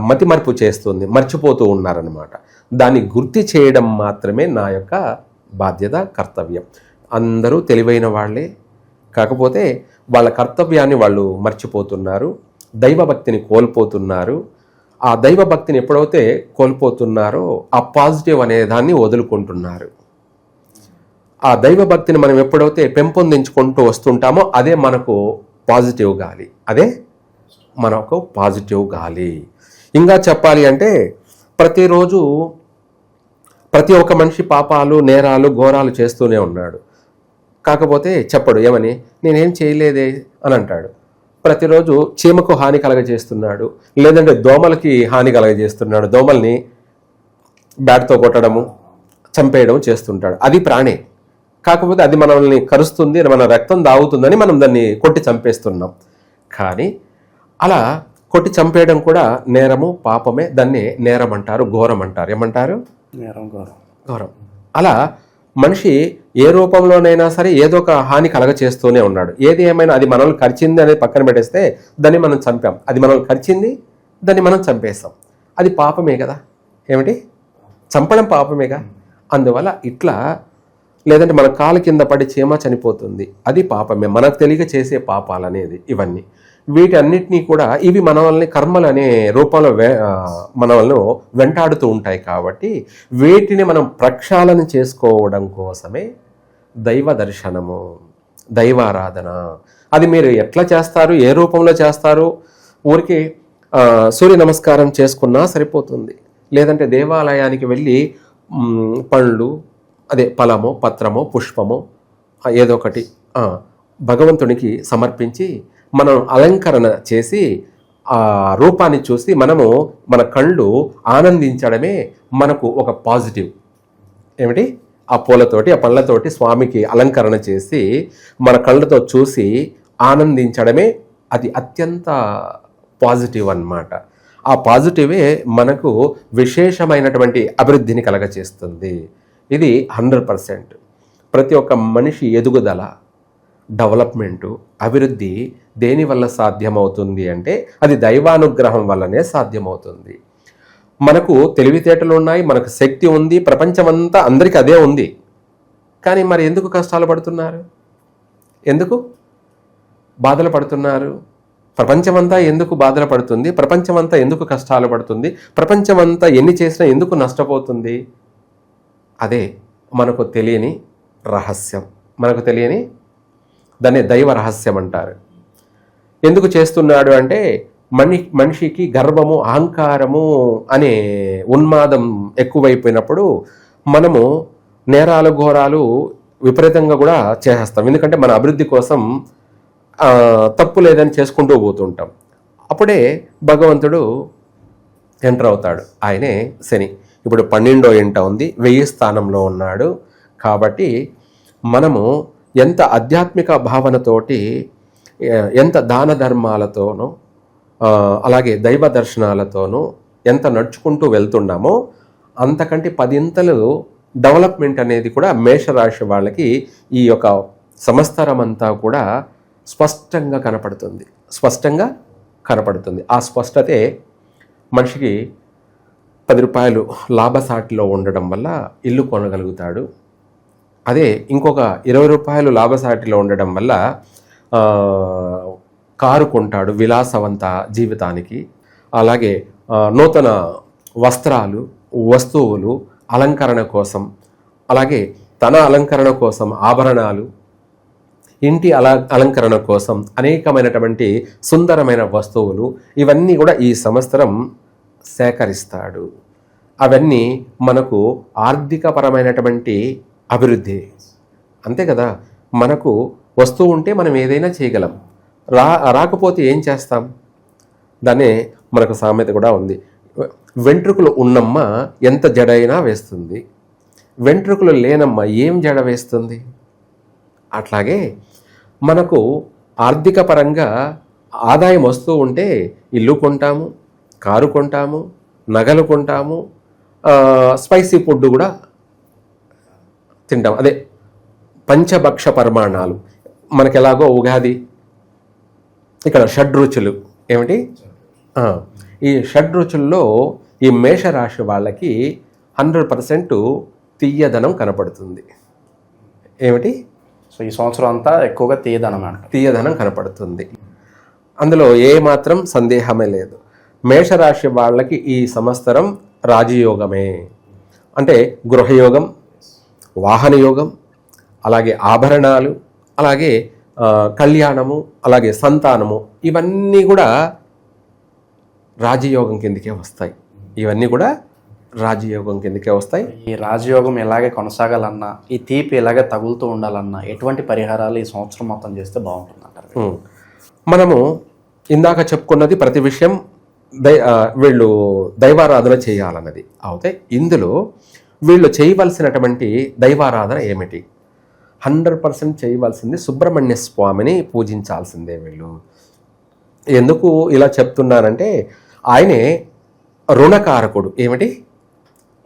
మతి మరుపు చేస్తుంది, మర్చిపోతూ ఉన్నారనమాట. దాన్ని గుర్తు చేయడం మాత్రమే నా యొక్క బాధ్యత, కర్తవ్యం. అందరూ తెలివైన వాళ్ళే, కాకపోతే వాళ్ళ కర్తవ్యాన్ని వాళ్ళు మర్చిపోతున్నారు, దైవభక్తిని కోల్పోతున్నారు. ఆ దైవభక్తిని ఎప్పుడైతే కోల్పోతున్నారో ఆ పాజిటివ్ అనే దాన్ని వదులుకుంటున్నారు. ఆ దైవభక్తిని మనం ఎప్పుడైతే పెంపొందించుకుంటూ వస్తుంటామో అదే మనకు పాజిటివ్ గాలి, అదే మనకు పాజిటివ్ గాలి. ఇంకా చెప్పాలి అంటే ప్రతిరోజు ప్రతి ఒక్క మనిషి పాపాలు, నేరాలు, ఘోరాలు చేస్తూనే ఉన్నాడు. కాకపోతే చెప్పడు, ఏమని నేనేం చేయలేదే అని అంటాడు. ప్రతిరోజు చీమకు హాని కలగజేస్తున్నాడు, లేదంటే దోమలకి హాని కలగజేస్తున్నాడు. దోమల్ని బ్యాట్తో కొట్టడము, చంపేయడం చేస్తుంటాడు. అది ప్రాణే, కాకపోతే అది మనల్ని కరుస్తుంది, మన రక్తం దాగుతుందని మనం దాన్ని కొట్టి చంపేస్తున్నాం. కానీ అలా కొట్టి చంపేయడం కూడా నేరము, పాపమే. దాన్ని నేరం అంటారు, ఘోరం అంటారు. ఏమంటారు? నేరం, ఘోరం. అలా మనిషి ఏ రూపంలోనైనా సరే ఏదో ఒక హాని కలగ చేస్తూనే ఉన్నాడు. ఏది ఏమైనా అది మనల్ని కరిచింది అనేది పక్కన పెట్టేస్తే దాన్ని మనం చంపాం. అది మనల్ని కరిచింది, దాన్ని మనం చంపేస్తాం. అది పాపమే కదా. ఏమిటి? చంపడం పాపమేగా. అందువల్ల ఇట్లా, లేదంటే మన కాలు కింద పడి చీమ చనిపోతుంది, అది పాపమే. మనకు తెలియక చేసే పాపాలు అనేది ఇవన్నీ. వీటన్నిటినీ కూడా ఇవి మన వల్ని కర్మలు అనే రూపంలో మన వలను వెంటాడుతూ ఉంటాయి. కాబట్టి వీటిని మనం ప్రక్షాళన చేసుకోవడం కోసమే దైవ దర్శనము, దైవారాధన. అది మీరు ఎట్లా చేస్తారు, ఏ రూపంలో చేస్తారు? ఊరికి సూర్య నమస్కారం చేసుకున్నా సరిపోతుంది. లేదంటే దేవాలయానికి వెళ్ళి పండ్లు, అదే ఫలమో, పత్రమో, పుష్పమో ఏదో ఒకటి భగవంతునికి సమర్పించి మనం అలంకరణ చేసి ఆ రూపాన్ని చూసి మనము మన కళ్ళు ఆనందించడమే మనకు ఒక పాజిటివ్. ఏమిటి? ఆ పూలతోటి, ఆ పళ్ళతోటి స్వామికి అలంకరణ చేసి మన కళ్ళతో చూసి ఆనందించడమే అది అత్యంత పాజిటివ్ అన్నమాట. ఆ పాజిటివే మనకు విశేషమైనటువంటి అభివృద్ధిని కలగచేస్తుంది. ఇది 100%. ప్రతి ఒక్క మనిషి ఎదుగుదల, డెవలప్మెంటు, అభివృద్ధి దేనివల్ల సాధ్యమవుతుంది అంటే అది దైవానుగ్రహం వల్లనే సాధ్యమవుతుంది. మనకు తెలివితేటలు ఉన్నాయి, మనకు శక్తి ఉంది, ప్రపంచమంతా అందరికీ అదే ఉంది. కానీ మరి ఎందుకు కష్టాలు పడుతున్నారు? ఎందుకు బాధలు పడుతున్నారు? ప్రపంచమంతా ఎందుకు బాధలు పడుతుంది? ప్రపంచమంతా ఎందుకు కష్టాలు పడుతుంది? ప్రపంచమంతా ఎన్ని చేసినా ఎందుకు నష్టపోతుంది? అదే మనకు తెలియని రహస్యం, మనకు తెలియని, దాన్ని దైవ రహస్యం అంటారు. ఎందుకు చేస్తున్నాడు అంటే మనిషికి గర్వము, అహంకారము అనే ఉన్మాదం ఎక్కువైపోయినప్పుడు మనము నేరాలు, ఘోరాలు విపరీతంగా కూడా చేసేస్తాం. ఎందుకంటే మన అభివృద్ధి కోసం తప్పు లేదని చేసుకుంటూ పోతుంటాం. అప్పుడే భగవంతుడు ఎంటర్ అవుతాడు. ఆయనే శని. ఇప్పుడు 12వ ఇంట ఉంది, 1000 స్థానంలో ఉన్నాడు. కాబట్టి మనము ఎంత ఆధ్యాత్మిక భావనతోటి, ఎంత దాన ధర్మాలతోనూ, అలాగే దైవ దర్శనాలతోనూ ఎంత నడుచుకుంటూ వెళ్తున్నామో అంతకంటే 10 డెవలప్మెంట్ అనేది కూడా మేషరాశి వాళ్ళకి ఈ యొక్క సంవత్సరం అంతా కూడా స్పష్టంగా కనపడుతుంది. ఆ స్పష్టతే మనిషికి 10 రూపాయలు లాభసాటిలో ఉండడం వల్ల ఇల్లు కొనగలుగుతాడు. అదే ఇంకొక 20 రూపాయలు లాభసాటిలో ఉండడం వల్ల కారు కొంటాడు విలాసవంత జీవితానికి. అలాగే నూతన వస్త్రాలు, వస్తువులు అలంకరణ కోసం, అలాగే తన అలంకరణ కోసం ఆభరణాలు, ఇంటి అలంకరణ కోసం అనేకమైనటువంటి సుందరమైన వస్తువులు, ఇవన్నీ కూడా ఈ సంవత్సరం సేకరిస్తాడు. అవన్నీ మనకు ఆర్థికపరమైనటువంటి అభివృద్ధి. అంతే కదా, మనకు వస్తువు ఉంటే మనం ఏదైనా చేయగలం. రాకపోతే ఏం చేస్తాం? దాన్నే మనకు సామెత కూడా ఉంది, వెంట్రుకలు ఉన్నమ్మ ఎంత జడైనా వేస్తుంది, వెంట్రుకలు లేనమ్మ ఏం జడ వేస్తుంది. అట్లాగే మనకు ఆర్థిక పరంగా ఆదాయం వస్తూ ఉంటే ఇల్లు కొంటాము, కారు కొంటాము, నగలు కొంటాము, స్పైసీ ఫుడ్ కూడా తింటాం. అదే పంచభక్ష పరిమాణాలు. మనకి ఎలాగో ఉగాది, ఇక్కడ షడ్రుచులు ఏమిటి, ఈ షడ్రుచుల్లో ఈ మేషరాశి వాళ్ళకి 100% తీయదనం కనపడుతుంది. ఏమిటి? సో ఈ సంవత్సరం అంతా ఎక్కువగా తీయదనం కనపడుతుంది. అందులో ఏమాత్రం సందేహమే లేదు. మేషరాశి వాళ్ళకి ఈ సంవత్సరం రాజయోగమే. అంటే గృహయోగం, వాహన యోగం, అలాగే ఆభరణాలు, అలాగే కళ్యాణము, అలాగే సంతానము, ఇవన్నీ కూడా రాజయోగం కిందకే వస్తాయి. ఇవన్నీ కూడా రాజయోగం కిందకే వస్తాయి. ఈ రాజయోగం ఎలాగే కొనసాగాలన్నా, ఈ తీపి ఎలాగే తగులుతూ ఉండాలన్నా ఎటువంటి పరిహారాలు ఈ సంవత్సరం మొత్తం చేస్తే బాగుంటుంది అంటారు? మనము ఇందాక చెప్పుకున్నది ప్రతి విషయం వీళ్ళు దైవారాధన చేయాలన్నది. అయితే ఇందులో వీళ్ళు చేయవలసినటువంటి దైవారాధన ఏమిటి? 100% చేయవలసింది సుబ్రహ్మణ్య స్వామిని పూజించాల్సిందే వీళ్ళు. ఎందుకు ఇలా చెప్తున్నానంటే, ఆయనే రుణకారకుడు. ఏమిటి?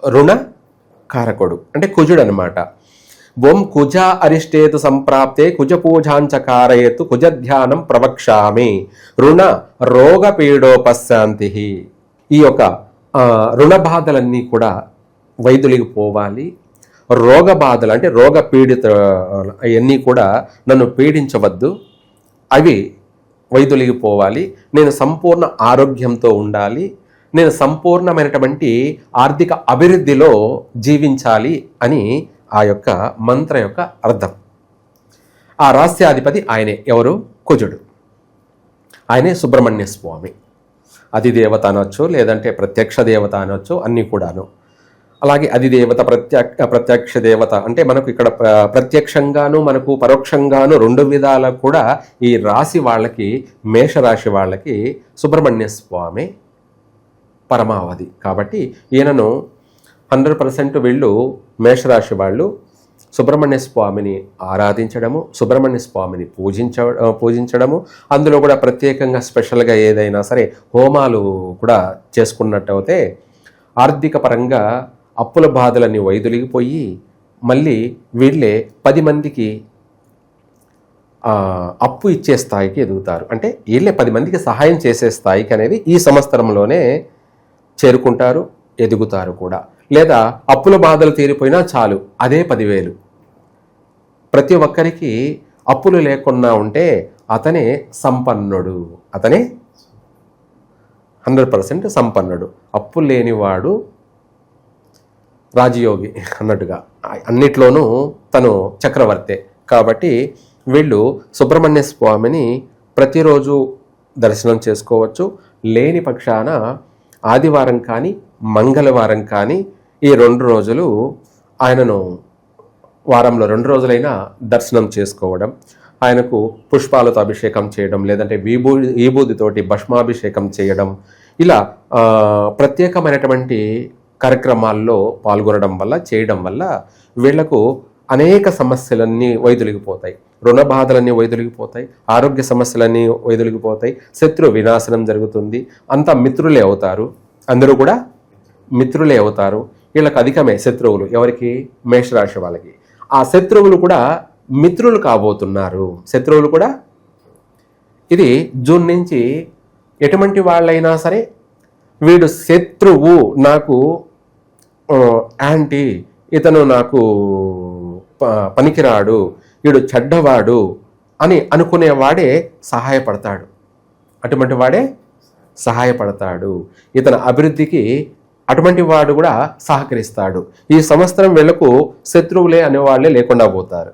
రుణకారకుడు అంటే కుజుడు అనమాట. ఓం కుజ అరిష్టేతు సంప్రాప్తే కుజ పూజాంచకారయేతు కుజ ధ్యానం ప్రవక్ష్యామి రుణ రోగ పీడోపశాంతి. ఈ యొక్క రుణ బాధలన్నీ కూడా వైదొలిగిపోవాలి. రోగ బాధలు అంటే రోగ పీడిత అవన్నీ కూడా నన్ను పీడించవద్దు, అవి వైదొలిగిపోవాలి. నేను సంపూర్ణ ఆరోగ్యంతో ఉండాలి, నేను సంపూర్ణమైనటువంటి ఆర్థిక అభివృద్ధిలో జీవించాలి అని ఆ యొక్క మంత్ర యొక్క అర్థం. ఆ రాస్యాధిపతి ఆయనే. ఎవరు? కుజుడు. ఆయనే సుబ్రహ్మణ్య స్వామి. అధిదేవత అనొచ్చు, లేదంటే ప్రత్యక్ష దేవత అనొచ్చు, అన్నీ కూడాను. అలాగే అధిదేవత, ప్రత్యక్ష దేవత అంటే మనకు ఇక్కడ ప్రత్యక్షంగాను మనకు పరోక్షంగాను రెండు విధాల కూడా ఈ రాశి వాళ్ళకి, మేషరాశి వాళ్ళకి సుబ్రహ్మణ్య స్వామి పరమావధి. కాబట్టి ఈయనను 100% వీళ్ళు మేషరాశి వాళ్ళు సుబ్రహ్మణ్య స్వామిని ఆరాధించడము, సుబ్రహ్మణ్య స్వామిని పూజించడము, అందులో కూడా ప్రత్యేకంగా స్పెషల్గా ఏదైనా సరే హోమాలు కూడా చేసుకున్నట్టయితే ఆర్థిక పరంగా అప్పుల బాధలన్నీ వైదొలిగిపోయి మళ్ళీ వీళ్ళే 10 మందికి అప్పు ఇచ్చే స్థాయికి ఎదుగుతారు. అంటే వీళ్ళే 10 మందికి సహాయం చేసే స్థాయికి అనేది ఈ సంవత్సరంలోనే చేరుకుంటారు, ఎదుగుతారు కూడా. లేదా అప్పుల బాధలు తీరిపోయినా చాలు, అదే 10,000. ప్రతి ఒక్కరికి అప్పులు లేకున్నా ఉంటే అతనే సంపన్నుడు, అతనే 100% సంపన్నుడు. అప్పులు లేనివాడు రాజయోగి అన్నట్టుగా అన్నిట్లోనూ తను చక్రవర్తే. కాబట్టి వీళ్ళు సుబ్రహ్మణ్య స్వామిని ప్రతిరోజు దర్శనం చేసుకోవచ్చు. లేని పక్షాన ఆదివారం కానీ మంగళవారం కానీ ఈ 2 రోజులు ఆయనను వారంలో 2 రోజులైనా దర్శనం చేసుకోవడం, ఆయనకు పుష్పాలతో అభిషేకం చేయడం, లేదంటే విభూతితోటి భస్మాభిషేకం చేయడం, ఇలా ప్రత్యేకమైనటువంటి కార్యక్రమాల్లో పాల్గొనడం వల్ల, చేయడం వల్ల వీళ్లకు అనేక సమస్యలన్నీ వైదొలిగిపోతాయి. రుణ బాధలన్నీ వైదొలిగిపోతాయి, ఆరోగ్య సమస్యలన్నీ వైదొలిగిపోతాయి, శత్రు వినాశనం జరుగుతుంది. అంతా మిత్రులే అవుతారు, అందరూ కూడా మిత్రులే అవుతారు. వీళ్ళకి అధికమే శత్రువులు. ఎవరికి? మేషరాశి వాళ్ళకి. ఆ శత్రువులు కూడా మిత్రులు కాబోతున్నారు. శత్రువులు కూడా ఇది జూన్ నుంచి ఎటువంటి వాళ్ళైనా సరే వీడు శత్రువు, నాకు యాంటీ, ఇతను నాకు పనికిరాడు, వీడు చెడ్డవాడు అని అనుకునేవాడే సహాయపడతాడు. అటువంటి వాడే సహాయపడతాడు. ఇతని అభివృద్ధికి అటువంటి వాడు కూడా సహకరిస్తాడు. ఈ సంవత్సరం వీళ్ళకు శత్రువులే అనేవాళ్ళే లేకుండా పోతారు,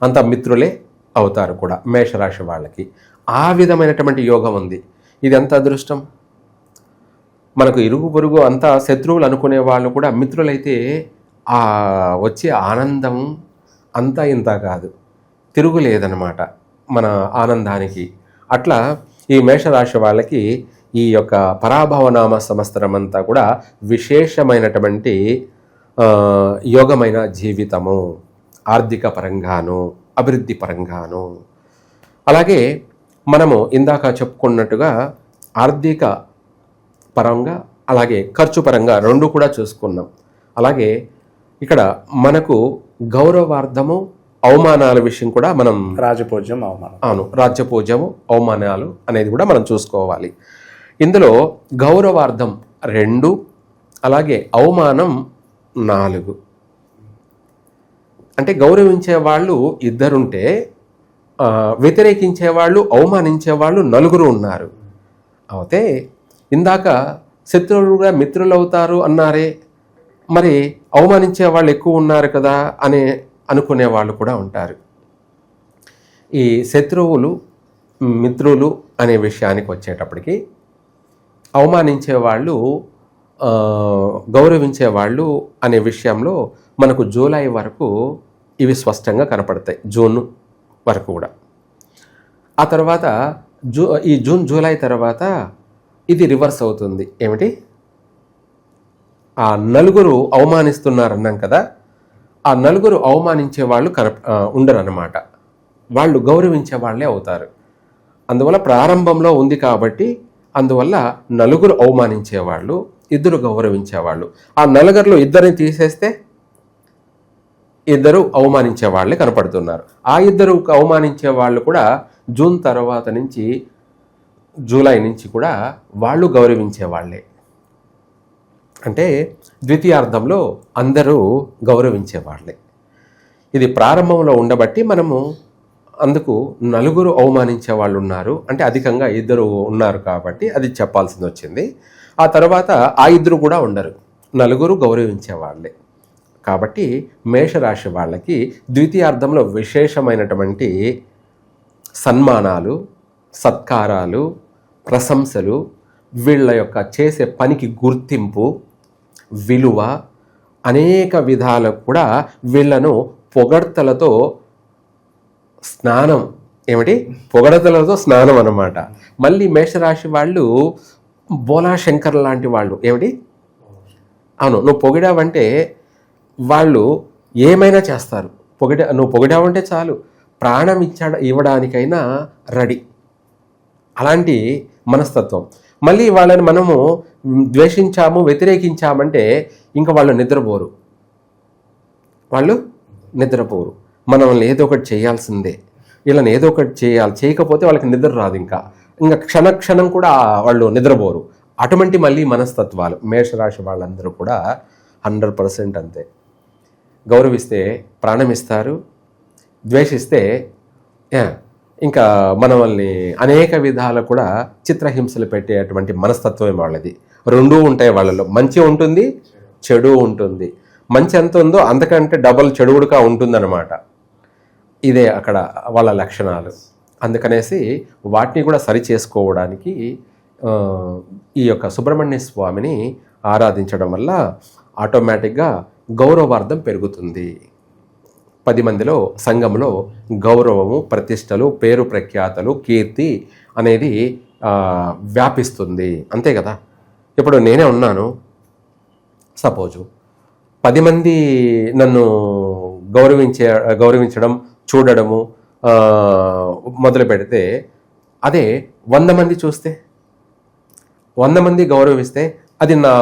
అంత మిత్రులే అవుతారు కూడా మేషరాశి వాళ్ళకి. ఆ విధమైనటువంటి యోగం ఉంది. ఇది ఎంత అదృష్టం! మనకు ఇరుగు పొరుగు అంతా శత్రువులు అనుకునే వాళ్ళు కూడా మిత్రులైతే ఆ వచ్చే ఆనందం అంతా ఇంత కాదు, తిరుగులేదన్నమాట మన ఆనందానికి. అట్లా ఈ మేషరాశి వాళ్ళకి ఈ యొక్క పరాభవనామ సంవత్సరం అంతా కూడా విశేషమైనటువంటి యోగమైన జీవితము, ఆర్థిక పరంగాను అభివృద్ధి పరంగాను. అలాగే మనము ఇందాక చెప్పుకున్నట్టుగా ఆర్థిక పరంగా అలాగే ఖర్చు పరంగా రెండు కూడా చూసుకున్నాం. అలాగే ఇక్కడ మనకు గౌరవార్థము అవమానాల విషయం కూడా మనం రాజపూజ్యం అవమానం, అవును, రాజ్యపూజ్యము అవమానాలు అనేది కూడా మనం చూసుకోవాలి. ఇందులో గౌరవార్థం 2, అలాగే అవమానం 4. అంటే గౌరవించే వాళ్ళు 2 ఉంటే వ్యతిరేకించే వాళ్ళు అవమానించే వాళ్ళు 4 ఉన్నారు. అయితే ఇందాక శత్రువులు కూడా మిత్రులు అవుతారు అన్నారే, మరి అవమానించే వాళ్ళు ఎక్కువ ఉన్నారు కదా అని అనుకునే వాళ్ళు కూడా ఉంటారు. ఈ శత్రువులు మిత్రులు అనే విషయానికి వచ్చేటప్పటికి అవమానించే వాళ్ళు గౌరవించే వాళ్ళు అనే విషయంలో మనకు జూలై వరకు ఇవి స్పష్టంగా కనపడతాయి, జూన్ వరకు కూడా. ఆ తర్వాత ఈ జూన్ జూలై తర్వాత ఇది రివర్స్ అవుతుంది. ఏమిటి? ఆ 4 అవమానిస్తున్నారన్నాం కదా, ఆ 4 అవమానించే వాళ్ళు ఉండరు అన్నమాట, వాళ్ళు గౌరవించే వాళ్ళే అవుతారు. అందువల్ల ప్రారంభంలో ఉంది కాబట్టి అందువల్ల 4 అవమానించేవాళ్ళు, 2 గౌరవించేవాళ్ళు. ఆ 4లో 2ని తీసేస్తే 2 అవమానించే వాళ్ళే కనపడుతున్నారు. ఆ 2 అవమానించే వాళ్ళు కూడా జూన్ తర్వాత నుంచి జూలై నుంచి కూడా వాళ్ళు గౌరవించే వాళ్ళే. అంటే ద్వితీయార్థంలో అందరూ గౌరవించే వాళ్ళే. ఇది ప్రారంభంలో ఉండబట్టి మనము అందుకు 4 అవమానించే వాళ్ళు ఉన్నారు అంటే అధికంగా 2 ఉన్నారు కాబట్టి అది చెప్పాల్సింది వచ్చింది. ఆ తర్వాత ఆ 2 కూడా ఉండరు, 4 గౌరవించే వాళ్ళే. కాబట్టి మేషరాశి వాళ్ళకి ద్వితీయార్థంలో విశేషమైనటువంటి సన్మానాలు, సత్కారాలు, ప్రశంసలు, వీళ్ళ యొక్క చేసే పనికి గుర్తింపు, విలువ, అనేక విధాలకు కూడా వీళ్ళను పొగడ్తలతో స్నానం, ఏమిటి పొగడతలతో స్నానం అన్నమాట. మళ్ళీ మేషరాశి వాళ్ళు బోలా శంకర్ లాంటి వాళ్ళు. ఏమిటి? అవును, నువ్వు పొగిడావంటే వాళ్ళు ఏమైనా చేస్తారు. నువ్వు పొగిడావంటే చాలు, ప్రాణం ఇవ్వడానికైనా రెడీ. అలాంటి మనస్తత్వం. మళ్ళీ వాళ్ళని మనము ద్వేషించాము, వ్యతిరేకించామంటే ఇంకా వాళ్ళు నిద్రపోరు. మనల్ని ఏదో ఒకటి చేయాల్సిందే, వీళ్ళని ఏదో ఒకటి చేయాలి, చేయకపోతే వాళ్ళకి నిద్ర రాదు. ఇంకా క్షణక్షణం కూడా వాళ్ళు నిద్రపోరు. అటువంటి మళ్ళీ మనస్తత్వాలు మేషరాశి వాళ్ళందరూ కూడా 100% అంతే. గౌరవిస్తే ప్రాణం ఇస్తారు, ద్వేషిస్తే ఇంకా మనల్ని అనేక విధాలు కూడా చిత్రహింసలు పెట్టేటువంటి మనస్తత్వమే వాళ్ళది. 2 ఉంటాయి వాళ్ళలో, మంచి ఉంటుంది, చెడు ఉంటుంది. మంచి ఎంత ఉందో అంతకంటే డబల్ చెడుగుడుగా ఉంటుందన్నమాట. ఇదే అక్కడ వాళ్ళ లక్షణాలు. అందుకనేసి వాటిని కూడా సరి చేసుకోవడానికి ఈ యొక్క సుబ్రహ్మణ్య స్వామిని ఆరాధించడం వల్ల ఆటోమేటిక్గా గౌరవార్థం పెరుగుతుంది. 10 మందిలో సంఘంలో గౌరవము, ప్రతిష్టలు, పేరు ప్రఖ్యాతలు, కీర్తి అనేది వ్యాపిస్తుంది. అంతే కదా. ఇప్పుడు నేనే ఉన్నాను, సపోజు 10 మంది నన్ను గౌరవించడం, చూడడము మొదలు పెడితే, అదే 100 మంది చూస్తే, 100 మంది గౌరవిస్తే అది నా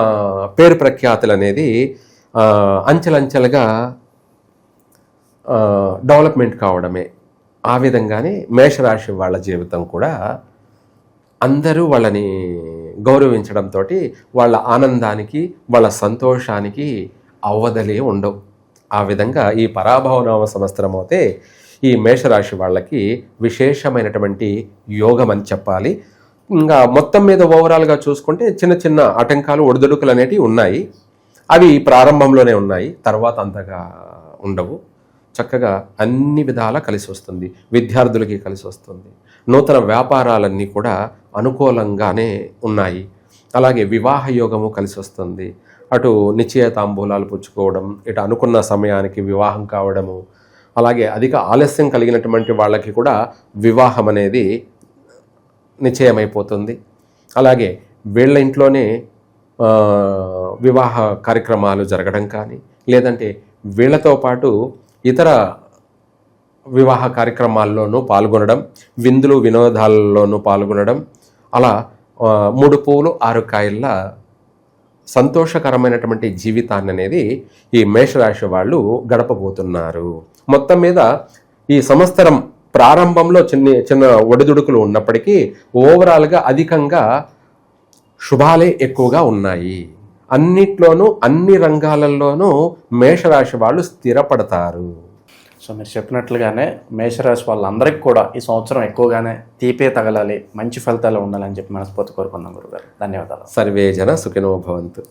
పేరు ప్రఖ్యాతులు అనేది అంచెలంచెలుగా డెవలప్మెంట్ కావడమే. ఆ విధంగానే మేషరాశి వాళ్ళ జీవితం కూడా అందరూ వాళ్ళని గౌరవించడంతో వాళ్ళ ఆనందానికి, వాళ్ళ సంతోషానికి అవధలే ఉండవు. ఆ విధంగా ఈ పరాభవనామ సంవత్సరం అయితే ఈ మేషరాశి వాళ్ళకి విశేషమైనటువంటి యోగం అని చెప్పాలి. ఇంకా మొత్తం మీద ఓవరాల్గా చూసుకుంటే చిన్న చిన్న ఆటంకాలు ఒడిదుడుకులు అనేటివి ఉన్నాయి. అవి ప్రారంభంలోనే ఉన్నాయి, తర్వాత అంతగా ఉండవు. చక్కగా అన్ని విధాలా కలిసి వస్తుంది, విద్యార్థులకి కలిసి వస్తుంది. నూతన వ్యాపారాలన్నీ కూడా అనుకూలంగానే ఉన్నాయి. అలాగే వివాహ యోగము కలిసి వస్తుంది. అటు నిశ్చయతాంబూలాలు పుచ్చుకోవడం, ఇటు అనుకున్న సమయానికి వివాహం కావడము, అలాగే అధిక ఆలస్యం కలిగినటువంటి వాళ్ళకి కూడా వివాహం అనేది నిశ్చయమైపోతుంది. అలాగే వీళ్ళ ఇంట్లోనే వివాహ కార్యక్రమాలు జరగడం కానీ, లేదంటే వీళ్ళతో పాటు ఇతర వివాహ కార్యక్రమాల్లోనూ పాల్గొనడం, విందులు వినోదాలలోనూ పాల్గొనడం, అలా 3 పువ్వులు 6 కాయల్లా సంతోషకరమైనటువంటి జీవితాన్ని అనేది ఈ మేషరాశి వాళ్ళు గడపబోతున్నారు. మొత్తం మీద ఈ సంవత్సరం ప్రారంభంలో చిన్న ఒడిదుడుకులు ఉన్నప్పటికీ ఓవరాల్గా అధికంగా శుభాలే ఎక్కువగా ఉన్నాయి. అన్నిట్లోనూ అన్ని రంగాలలోనూ మేషరాశి వాళ్ళు స్థిరపడతారు. సో మీరు చెప్పినట్లుగానే మేషరాశి వాళ్ళందరికీ కూడా ఈ సంవత్సరం ఎక్కువగానే తీపే తగలాలి, మంచి ఫలితాలు ఉండాలని చెప్పి మనస్ఫూర్తి కోరుకుందాం గురుగారు. ధన్యవాదాలు. సర్వే జన సుఖినో భవంతు.